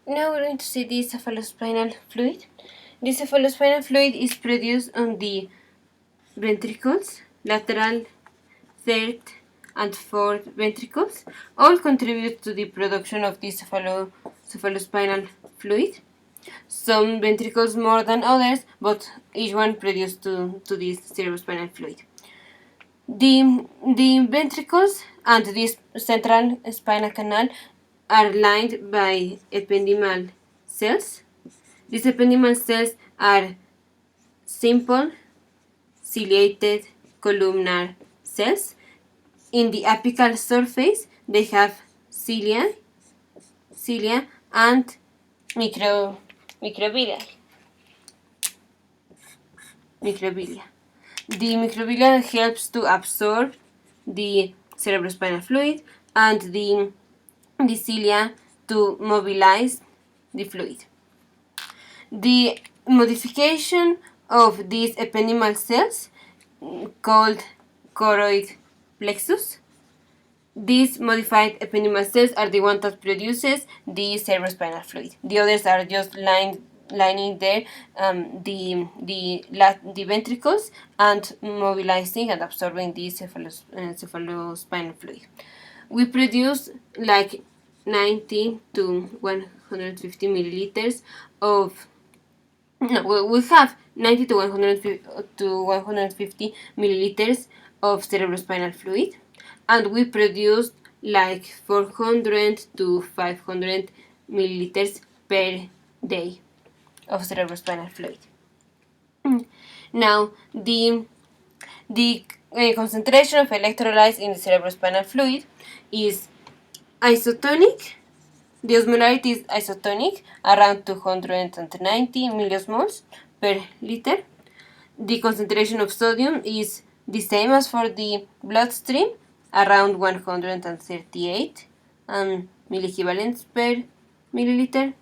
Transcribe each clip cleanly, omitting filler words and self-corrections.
Now we're going to see the cephalospinal fluid. The cephalospinal fluid is produced on the ventricles, lateral, third, and fourth ventricles. All contribute to the production of the cephalospinal fluid. Some ventricles more than others, but each one produces to this cerebrospinal fluid. The ventricles and this central spinal canal are lined by ependymal cells. These ependymal cells are simple, ciliated, columnar cells. In the apical surface, they have cilia and microvilli. The microvilli helps to absorb the cerebrospinal fluid, and the cilia to mobilize the fluid. The modification of these ependymal cells, called choroid plexus, these modified ependymal cells are the one that produces the cerebrospinal fluid. The others are just lining there the ventricles and mobilizing and absorbing the cephalospinal fluid. We produce like 90 to 150 milliliters of we have 90 to 150 milliliters of cerebrospinal fluid, and we produce like 400 to 500 milliliters per day of cerebrospinal fluid. Now, the concentration of electrolytes in the cerebrospinal fluid is isotonic. The osmolarity is isotonic, around 290 milliosmoles per liter. The concentration of sodium is the same as for the bloodstream, around 138 milliequivalents per milliliter.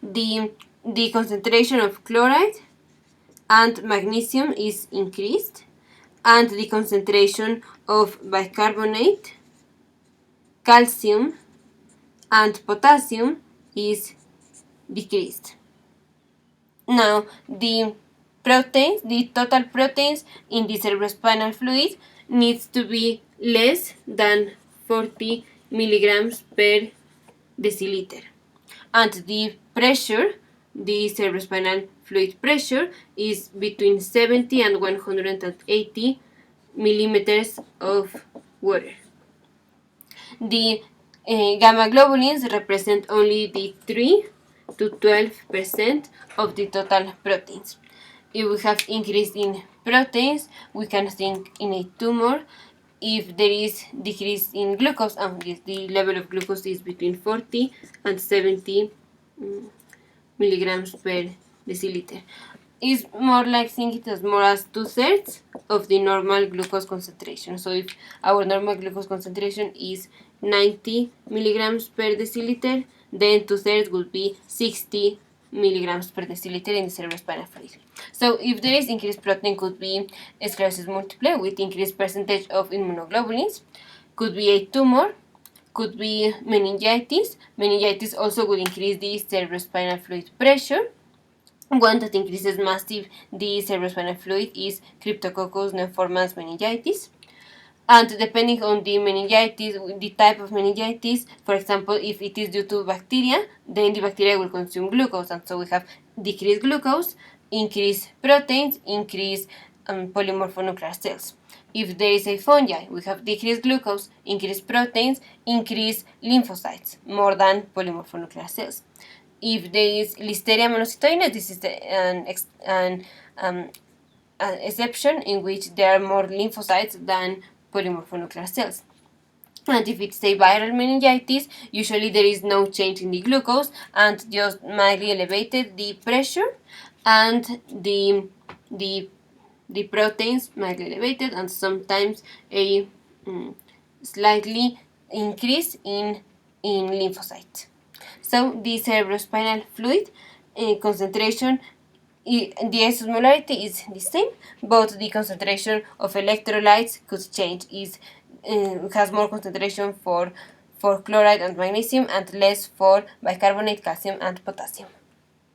The concentration of chloride and magnesium is increased, and the concentration of bicarbonate, calcium, and potassium is decreased. Now, the total proteins in the cerebrospinal fluid needs to be less than 40 milligrams per deciliter. And the pressure, the cerebrospinal fluid pressure, is between 70 and 180 millimeters of water. The gamma globulins represent only the 3 to 12% of the total proteins. If we have increase in proteins, we can think in a tumor. If there is decrease in glucose, the level of glucose is between 40 and 70 milligrams per deciliter. It's more like think it as more as 2/3 of the normal glucose concentration. So if our normal glucose concentration is 90 milligrams per deciliter, then 2/3 would be 60 milligrams per deciliter in the cerebrospinal fluid. So if there is increased protein, could be sclerosis multiple with increased percentage of immunoglobulins, could be a tumor, could be meningitis. Meningitis also would increase the cerebrospinal fluid pressure. One that increases massive the cerebrospinal fluid is Cryptococcus neoformans meningitis. And depending on the meningitis, the type of meningitis, for example, if it is due to bacteria, then the bacteria will consume glucose, and so we have decreased glucose, increased proteins, increased polymorphonuclear cells. If there is a fungi, we have decreased glucose, increased proteins, increased lymphocytes, more than polymorphonuclear cells. If there is Listeria monocytogenes, this is an exception in which there are more lymphocytes than polymorphonuclear cells. And if it's a viral meningitis, usually there is no change in the glucose and just mildly elevated the pressure, and the proteins mildly elevated, and sometimes a slightly increase in lymphocytes. So the cerebrospinal fluid concentration, the osmolarity is the same, but the concentration of electrolytes could change. Has more concentration for for chloride and magnesium and less for bicarbonate, calcium and potassium.